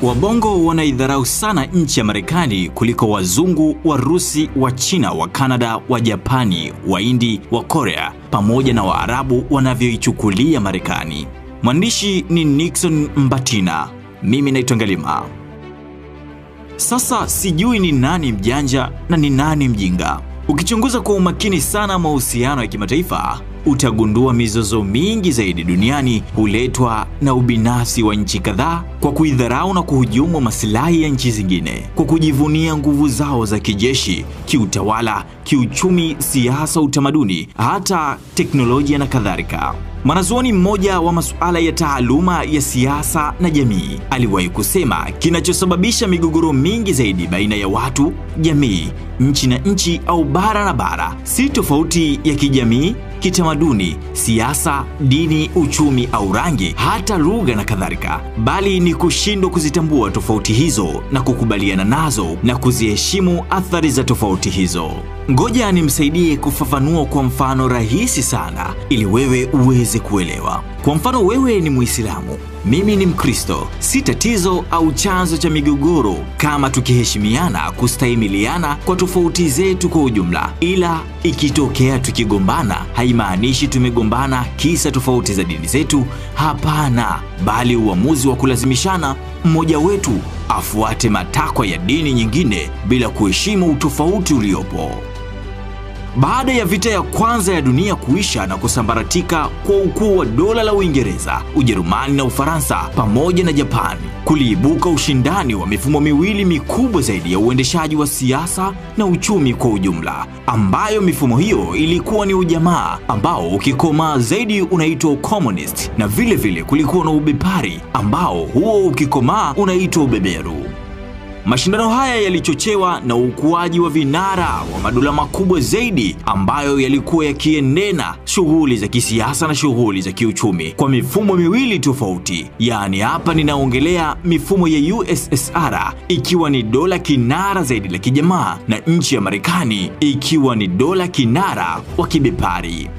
Wabongo wanaidharau sana nchi ya Marekani kuliko wazungu, Warusi, wa China, wa Canada, wa Japani, wa Hindi, wa Korea pamoja na Waarabu wanavyoichukulia Marekani. Mwandishi ni Nixon Mbatina. Mimi naitwa Ngalima. Sasa sijui ni nani mjanja na ni nani mjinga. Ukichunguza kwa umakini sana mahusiano ya kimataifa, utagundua mizozo mingi zaidi duniani huletwa na ubinafsi wa nchi kadhaa kwa kuidharau na kuhujumu maslahi ya nchi zingine, kwa kujivunia nguvu zao za kijeshi, kiutawala, kiuchumi, siasa, utamaduni, hata teknolojia na kadhalika. Mwanazuoni mmoja wa masuala ya taaluma ya siasa na jamii aliwahi kusema kinachosababisha migogoro mingi zaidi baina ya watu, jamii, nchi na nchi au bara na bara si tofauti ya kijamii, kitamaduni, siasa, dini, uchumi au rangi, hata lugha na kadhalika, bali ni kushindwa kuzitambua tofauti hizo na kukubaliana nazo na kuziheshimu athari za tofauti hizo. Ngoja nimsaidie kufafanua kwa mfano rahisi sana ili wewe uweze kuelewa. Kwa mfano, wewe ni Muislamu, mimi ni Mkristo. Si tatizo au chanzo cha migogoro kama tukiheshimiana, kustahimiliana kwa tofauti zetu kwa ujumla. Ila ikitokea tukigombana, haimaanishi tumegombana kisa tofauti za dini zetu. Hapana, bali uamuzi wa kulazimishana mmoja wetu afuate matakwa ya dini nyingine bila kuheshimu utofauti uliopo. Baada ya vita ya kwanza ya dunia kuisha na kusambaratika kwa ukuu wa dola la Uingereza, Ujerumani na Ufaransa pamoja na Japani, kuliibuka ushindani wa mifumo miwili mikubwa zaidi ya uendeshaji wa siasa na uchumi kwa ujumla, ambayo mifumo hiyo ilikuwa ni ujamaa ambao ukikomaa zaidi unaitwa communist, na vile vile kulikuwa na ubepari ambao huo ukikomaa unaitwa ubeberu. Mashindano haya yalichochewa na ukuaji wa vinara wa madola makubwa zaidi ambayo yalikuwa yakiendena shughuli za kisiasa na shughuli za kiuchumi kwa mifumo miwili tofauti. Yaani hapa ninaongelea mifumo ya USSR ikiwa ni dola kinara zaidi la kijamaa na nchi ya Marekani ikiwa ni dola kinara wa kibepari.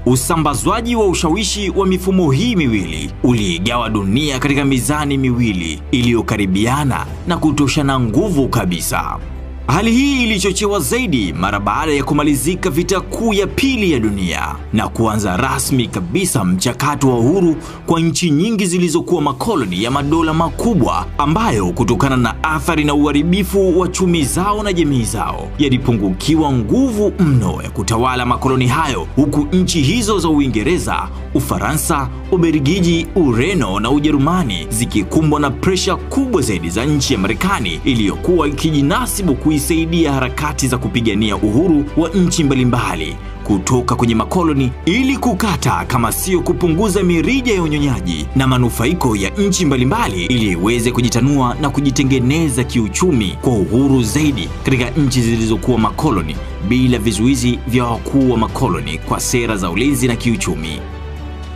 Usambazwaji wa ushawishi wa mifumo hii miwili uliigawa dunia katika mizani miwili iliyokaribiana na kutoshana nguvu kabisa. Hali hii ilichochewa zaidi mara baada ya kumalizika vita kuu ya pili ya dunia na kuanza rasmi kabisa mchakato wa uhuru kwa nchi nyingi zilizokuwa makoloni ya madola makubwa, ambayo kutokana na athari na uharibifu wa chumi zao na jamii zao yalipungukiwa nguvu mno ya kutawala makoloni hayo, huku nchi hizo za Uingereza, Ufaransa, Ubelgiji, Ureno na Ujerumani zikikumbwa na presha kubwa zaidi za nchi ya Marekani iliyokuwa ikijinasibu kuisaidia harakati za kupigania uhuru wa nchi mbalimbali kutoka kwenye makoloni ili kukata kama sio kupunguza mirija ya unyonyaji na manufaiko ya nchi mbalimbali ili iweze kujitanua na kujitengeneza kiuchumi kwa uhuru zaidi katika nchi zilizokuwa makoloni bila vizuizi vya wakuu wa makoloni kwa sera za ulinzi na kiuchumi.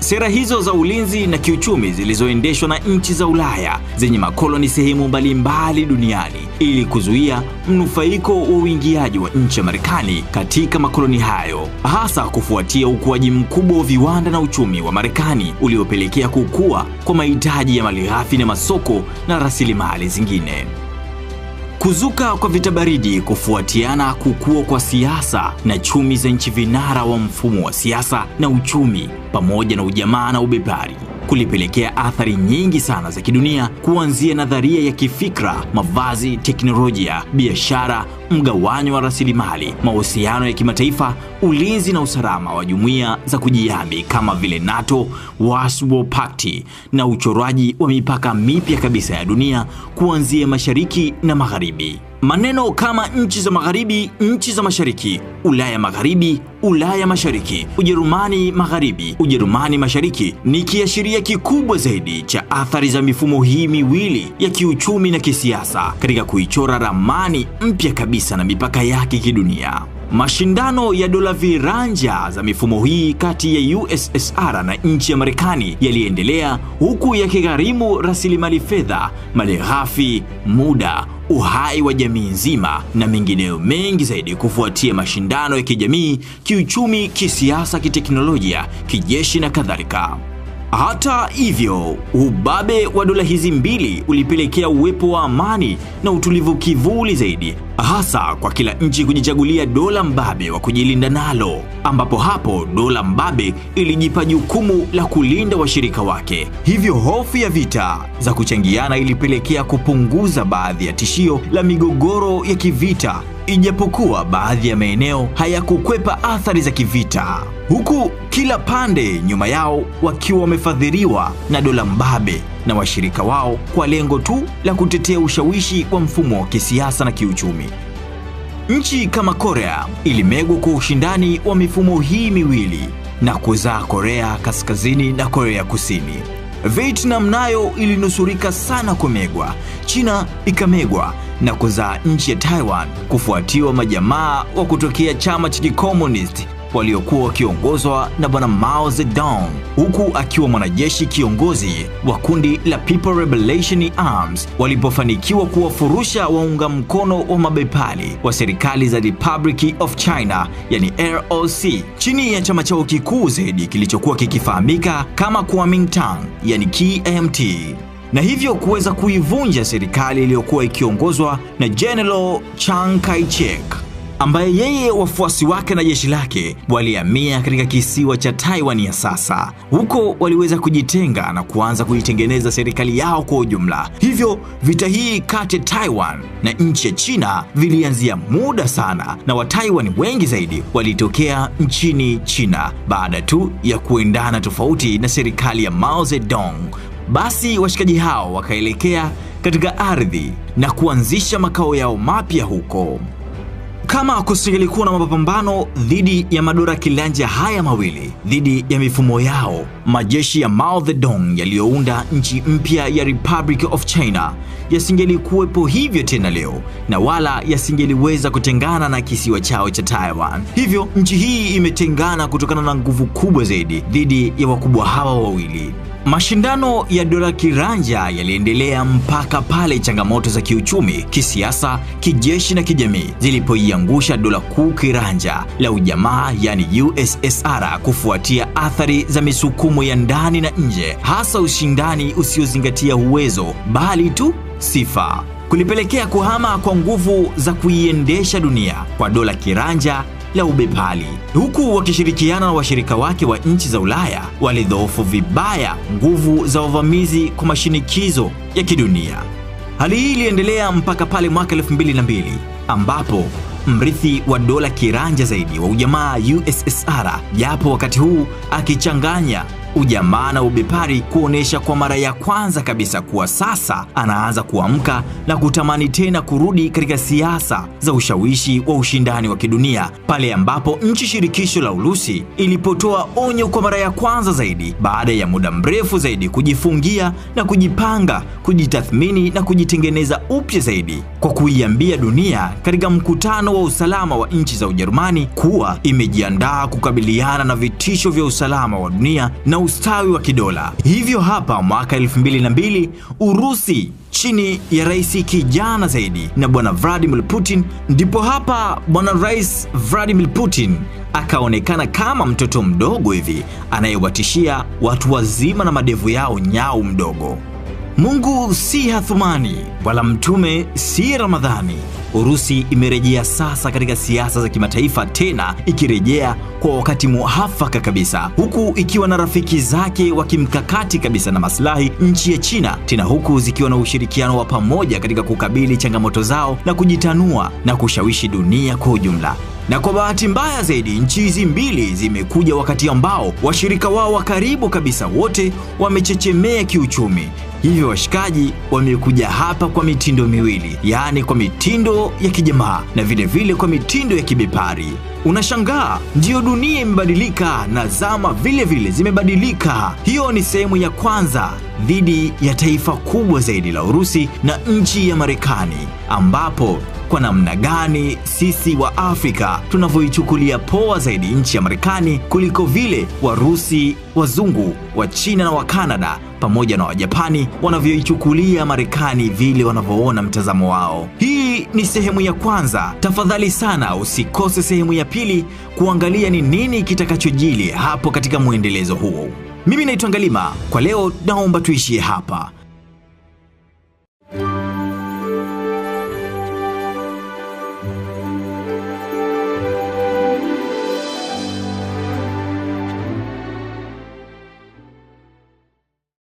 Sera hizo za ulinzi na kiuchumi zilizoendeshwa na nchi za Ulaya zenye makoloni sehemu mbalimbali duniani ili kuzuia mnufaiko wa uingiaji wa nchi ya Marekani katika makoloni hayo, hasa kufuatia ukuaji mkubwa wa viwanda na uchumi wa Marekani uliopelekea kukua kwa mahitaji ya malighafi na masoko na rasilimali zingine. Kuzuka kwa vita baridi kufuatiana kukua kwa siasa na chumi za nchi vinara wa mfumo wa siasa na uchumi pamoja na ujamaa na ubepari kulipelekea athari nyingi sana za kidunia, kuanzia nadharia ya kifikra, mavazi, teknolojia, biashara, mgawanyo wa rasilimali, mahusiano ya kimataifa, ulinzi na usalama wa jumuiya za kujihami kama vile NATO, Warsaw Pact na uchoraji wa mipaka mipya kabisa ya dunia kuanzia mashariki na magharibi. Maneno kama nchi za magharibi, nchi za mashariki, Ulaya magharibi, Ulaya mashariki, Ujerumani magharibi, Ujerumani mashariki ni kiashiria kikubwa zaidi cha athari za mifumo hii miwili ya kiuchumi na kisiasa katika kuichora ramani mpya kabisa na mipaka yake kidunia. Mashindano ya dola viranja za mifumo hii kati ya USSR na nchi ya Marekani yaliendelea, huku yakigharimu rasilimali fedha, malighafi, muda, uhai wa jamii nzima na mengineyo mengi zaidi, kufuatia mashindano ya kijamii, kiuchumi, kisiasa, kiteknolojia, kijeshi na kadhalika. Hata hivyo, ubabe wa dola hizi mbili ulipelekea uwepo wa amani na utulivu kivuli zaidi, hasa kwa kila nchi kujichagulia dola mbabe wa kujilinda nalo, ambapo hapo dola mbabe ilijipa jukumu la kulinda washirika wake. Hivyo hofu ya vita za kuchangiana ilipelekea kupunguza baadhi ya tishio la migogoro ya kivita, ijapokuwa baadhi ya maeneo hayakukwepa athari za kivita, huku kila pande nyuma yao wakiwa wamefadhiliwa na dola mbabe na washirika wao kwa lengo tu la kutetea ushawishi wa mfumo wa kisiasa na kiuchumi. Nchi kama Korea ilimegwa kwa ushindani wa mifumo hii miwili na kuzaa Korea Kaskazini na Korea Kusini. Vietnam nayo ilinusurika sana kumegwa. China ikamegwa na kuzaa nchi ya Taiwan, kufuatiwa majamaa wa kutokea chama cha kikomunisti waliokuwa wakiongozwa na Bwana Mao Zedong, huku akiwa mwanajeshi kiongozi wa kundi la People Liberation Arms, walipofanikiwa kuwafurusha waunga mkono wa mabepari wa serikali za Republic of China, yani ROC, chini ya chama chao kikuu zaidi kilichokuwa kikifahamika kama Kuomintang, yani KMT, na hivyo kuweza kuivunja serikali iliyokuwa ikiongozwa na General Chiang Kai-shek, ambaye yeye, wafuasi wake na jeshi lake walihamia katika kisiwa cha Taiwan ya sasa. Huko waliweza kujitenga na kuanza kuitengeneza serikali yao kwa ujumla. Hivyo vita hii kati ya Taiwan na nchi ya China vilianzia muda sana, na Wataiwan wengi zaidi walitokea nchini China baada tu ya kuendana tofauti na serikali ya Mao Zedong. Basi washikaji hao wakaelekea katika ardhi na kuanzisha makao yao mapya huko. Kama kusingelikuwa na mapambano dhidi ya madola kilanja haya mawili, dhidi ya mifumo yao, majeshi ya Mao Zedong yaliyounda nchi mpya ya Republic of China yasingelikuwepo hivyo tena leo, na wala yasingeliweza kutengana na kisiwa chao cha Taiwan. Hivyo nchi hii imetengana kutokana na nguvu kubwa zaidi dhidi ya wakubwa hawa wawili. Mashindano ya dola kiranja yaliendelea mpaka pale changamoto za kiuchumi, kisiasa, kijeshi na kijamii zilipoiangusha dola kuu kiranja la ujamaa, yani USSR, kufuatia athari za misukumo ya ndani na nje, hasa ushindani usiozingatia uwezo bali tu sifa, kulipelekea kuhama kwa nguvu za kuiendesha dunia kwa dola kiranja la ubepari, huku wakishirikiana na washirika wake wa nchi za Ulaya walidhoofu vibaya nguvu za wavamizi kwa mashinikizo ya kidunia. Hali hii iliendelea mpaka pale mwaka 2002 ambapo mrithi wa dola kiranja zaidi wa ujamaa USSR, japo wakati huu akichanganya ujamaa na ubepari, kuonesha kwa mara ya kwanza kabisa kuwa sasa anaanza kuamka na kutamani tena kurudi katika siasa za ushawishi wa ushindani wa kidunia, pale ambapo nchi shirikisho la Urusi ilipotoa onyo kwa mara ya kwanza zaidi baada ya muda mrefu zaidi kujifungia na kujipanga, kujitathmini na kujitengeneza upya zaidi, kwa kuiambia dunia katika mkutano wa usalama wa nchi za Ujerumani kuwa imejiandaa kukabiliana na vitisho vya usalama wa dunia na ustawi wa kidola. Hivyo hapa mwaka 2002 Urusi chini ya rais kijana zaidi na Bwana Vladimir Putin, ndipo hapa Bwana Rais Vladimir Putin akaonekana kama mtoto mdogo hivi anayewatishia watu wazima na madevu yao nyau mdogo. Mungu si Hathumani wala mtume si Ramadhani. Urusi imerejea sasa katika siasa za kimataifa, tena ikirejea kwa wakati muafaka kabisa, huku ikiwa na rafiki zake wa kimkakati kabisa na maslahi, nchi ya China, tena huku zikiwa na ushirikiano wa pamoja katika kukabili changamoto zao na kujitanua na kushawishi dunia kwa ujumla. Na kwa bahati mbaya zaidi, nchi hizi mbili zimekuja wakati ambao washirika wao wa karibu kabisa wote wamechechemea kiuchumi. Hivyo washikaji wamekuja hapa kwa mitindo miwili, yaani kwa mitindo ya kijamaa na vile vile kwa mitindo ya kibepari. Unashangaa, ndio dunia imebadilika na zama vile vile zimebadilika. Hiyo ni sehemu ya kwanza dhidi ya taifa kubwa zaidi la Urusi na nchi ya Marekani, ambapo kwa namna gani sisi wa Afrika tunavyoichukulia poa zaidi nchi ya Marekani kuliko vile Warusi, wazungu, wa China na wa Canada pamoja na Wajapani wanavyoichukulia Marekani vile wanavyoona mtazamo wao. Hii ni sehemu ya kwanza. Tafadhali sana usikose sehemu ya pili kuangalia ni nini kitakachojili hapo katika muendelezo huo. Mimi naitwa Ngalima. Kwa leo naomba tuishie hapa.